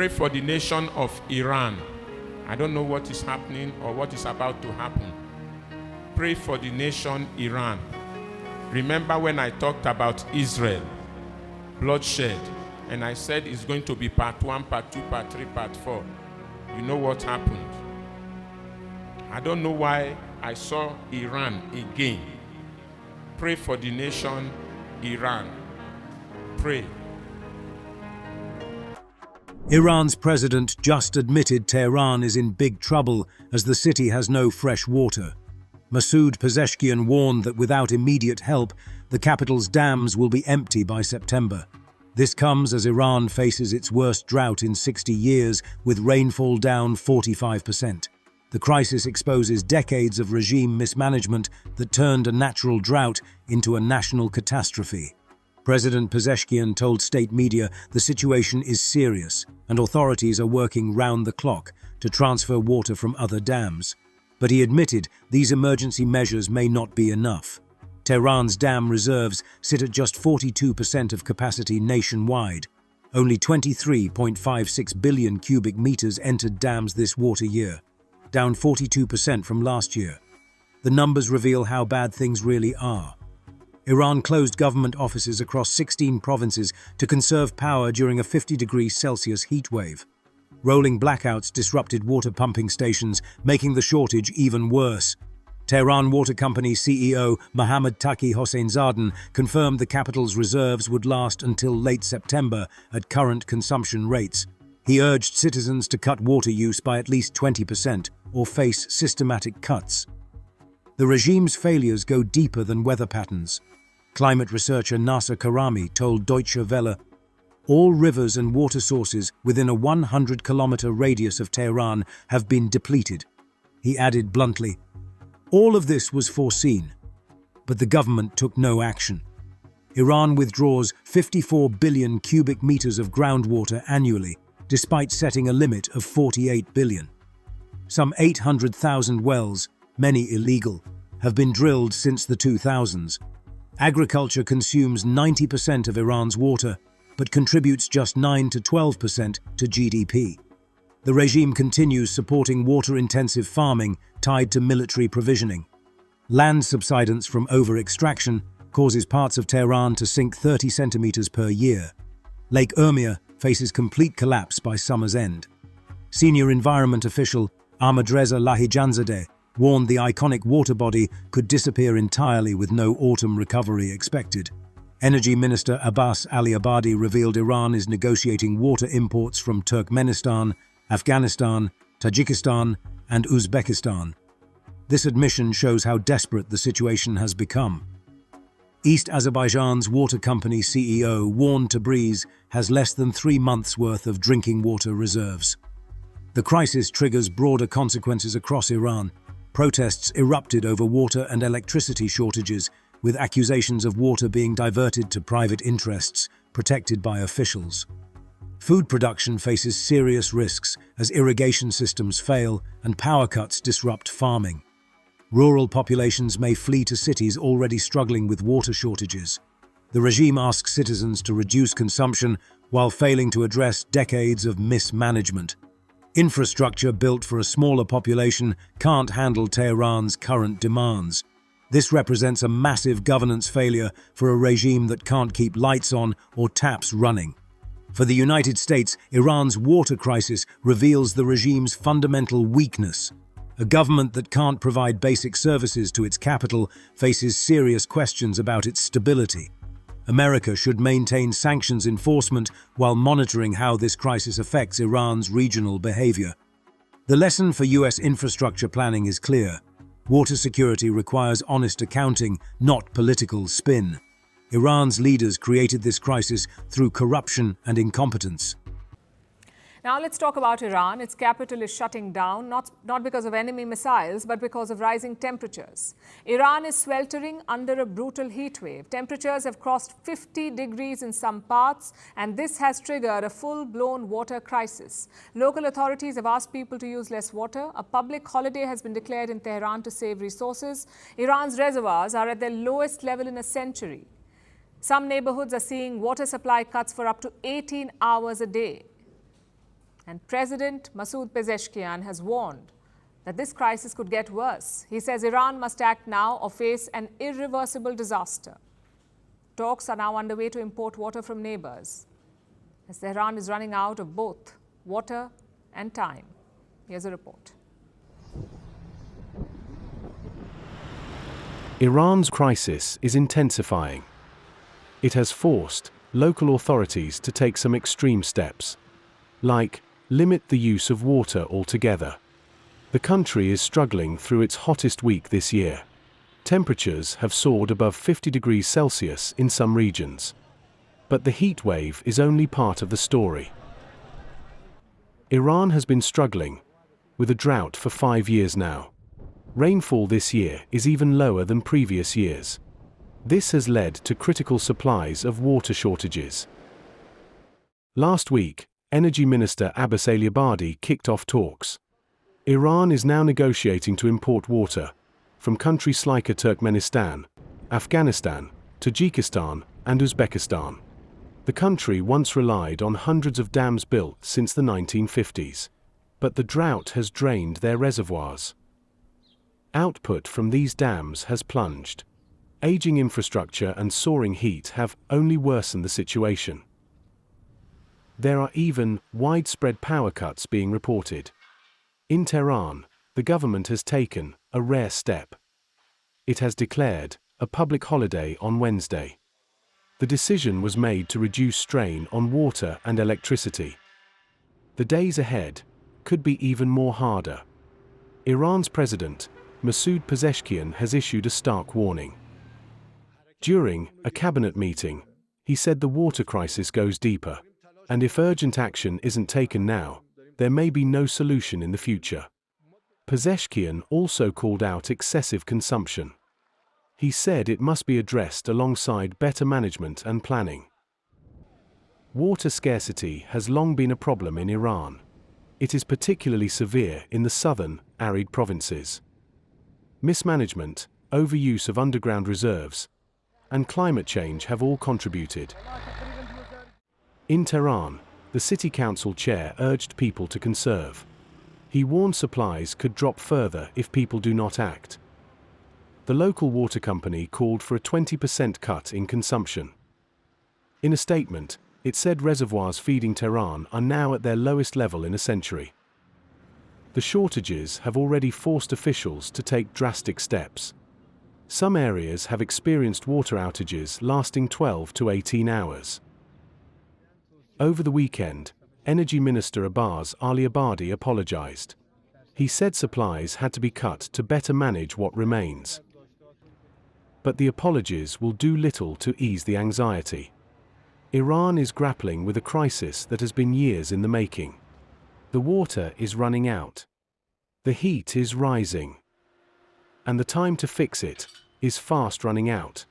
Pray for the nation of Iran. I don't know what is happening or what is about to happen. Pray for the nation Iran. Remember when I talked about Israel, bloodshed, and I said it's going to be part 1, part 2, part 3, part 4. You know what happened? I don't know why I saw Iran again. Pray for the nation Iran. Pray. Iran's president just admitted Tehran is in big trouble as the city has no fresh water. Masoud Pezeshkian warned that without immediate help, the capital's dams will be empty by September. This comes as Iran faces its worst drought in 60 years, with rainfall down 45%. The crisis exposes decades of regime mismanagement that turned a natural drought into a national catastrophe. President Pezeshkian told state media the situation is serious and authorities are working round the clock to transfer water from other dams. But he admitted these emergency measures may not be enough. Tehran's dam reserves sit at just 42% of capacity nationwide. Only 23.56 billion cubic meters entered dams this water year, down 42% from last year. The numbers reveal how bad things really are. Iran closed government offices across 16 provinces to conserve power during a 50-degree Celsius heatwave. Rolling blackouts disrupted water pumping stations, making the shortage even worse. Tehran Water Company CEO Mohammad Taqi Hossein-Zadeh confirmed the capital's reserves would last until late September at current consumption rates. He urged citizens to cut water use by at least 20% or face systematic cuts. The regime's failures go deeper than weather patterns. Climate researcher Nasser Karami told Deutsche Welle, "All rivers and water sources within a 100-kilometer radius of Tehran have been depleted." He added bluntly, "All of this was foreseen, but the government took no action." Iran withdraws 54 billion cubic meters of groundwater annually, despite setting a limit of 48 billion. Some 800,000 wells, many illegal, have been drilled since the 2000s. Agriculture consumes 90% of Iran's water, but contributes just 9 to 12% to GDP. The regime continues supporting water-intensive farming tied to military provisioning. Land subsidence from over-extraction causes parts of Tehran to sink 30 centimeters per year. Lake Urmia faces complete collapse by summer's end. Senior environment official Ahmadreza Lahijanzadeh warned the iconic water body could disappear entirely with no autumn recovery expected. Energy Minister Abbas Ali Abadi revealed Iran is negotiating water imports from Turkmenistan, Afghanistan, Tajikistan, and Uzbekistan. This admission shows how desperate the situation has become. East Azerbaijan's water company CEO warned Tabriz has less than 3 months' worth of drinking water reserves. The crisis triggers broader consequences across Iran. Protests erupted over water and electricity shortages, with accusations of water being diverted to private interests, protected by officials. Food production faces serious risks as irrigation systems fail and power cuts disrupt farming. Rural populations may flee to cities already struggling with water shortages. The regime asks citizens to reduce consumption while failing to address decades of mismanagement. Infrastructure built for a smaller population can't handle Tehran's current demands. This represents a massive governance failure for a regime that can't keep lights on or taps running. For the United States, Iran's water crisis reveals the regime's fundamental weakness. A government that can't provide basic services to its capital faces serious questions about its stability. America should maintain sanctions enforcement while monitoring how this crisis affects Iran's regional behavior. The lesson for US infrastructure planning is clear. Water security requires honest accounting, not political spin. Iran's leaders created this crisis through corruption and incompetence. Now let's talk about Iran. Its capital is shutting down, not because of enemy missiles, but because of rising temperatures. Iran is sweltering under a brutal heat wave. Temperatures have crossed 50 degrees in some parts, and this has triggered a full-blown water crisis. Local authorities have asked people to use less water. A public holiday has been declared in Tehran to save resources. Iran's reservoirs are at their lowest level in a century. Some neighborhoods are seeing water supply cuts for up to 18 hours a day. And President Masoud Pezeshkian has warned that this crisis could get worse. He says Iran must act now or face an irreversible disaster. Talks are now underway to import water from neighbors, as Tehran is running out of both water and time. Here's a report. Iran's crisis is intensifying. It has forced local authorities to take some extreme steps, like limit the use of water altogether. The country is struggling through its hottest week this year. Temperatures have soared above 50 degrees Celsius in some regions. But the heat wave is only part of the story. Iran has been struggling with a drought for 5 years now. Rainfall this year is even lower than previous years. This has led to critical supplies of water shortages. Last week, Energy Minister Abbas Aliabadi kicked off talks. Iran is now negotiating to import water from countries like Turkmenistan, Afghanistan, Tajikistan, and Uzbekistan. The country once relied on hundreds of dams built since the 1950s, but the drought has drained their reservoirs. Output from these dams has plunged. Aging infrastructure and soaring heat have only worsened the situation. There are even widespread power cuts being reported. In Tehran, the government has taken a rare step. It has declared a public holiday on Wednesday. The decision was made to reduce strain on water and electricity. The days ahead could be even more harder. Iran's president, Masoud Pezeshkian, has issued a stark warning. During a cabinet meeting, he said the water crisis goes deeper, and if urgent action isn't taken now, there may be no solution in the future. Pezeshkian also called out excessive consumption. He said it must be addressed alongside better management and planning. Water scarcity has long been a problem in Iran. It is particularly severe in the southern, arid provinces. Mismanagement, overuse of underground reserves, and climate change have all contributed. In Tehran, the city council chair urged people to conserve. He warned supplies could drop further if people do not act. The local water company called for a 20% cut in consumption. In a statement, it said reservoirs feeding Tehran are now at their lowest level in a century. The shortages have already forced officials to take drastic steps. Some areas have experienced water outages lasting 12 to 18 hours. Over the weekend, Energy Minister Abbas Aliabadi apologized. He said supplies had to be cut to better manage what remains. But the apologies will do little to ease the anxiety. Iran is grappling with a crisis that has been years in the making. The water is running out. The heat is rising. And the time to fix it is fast running out.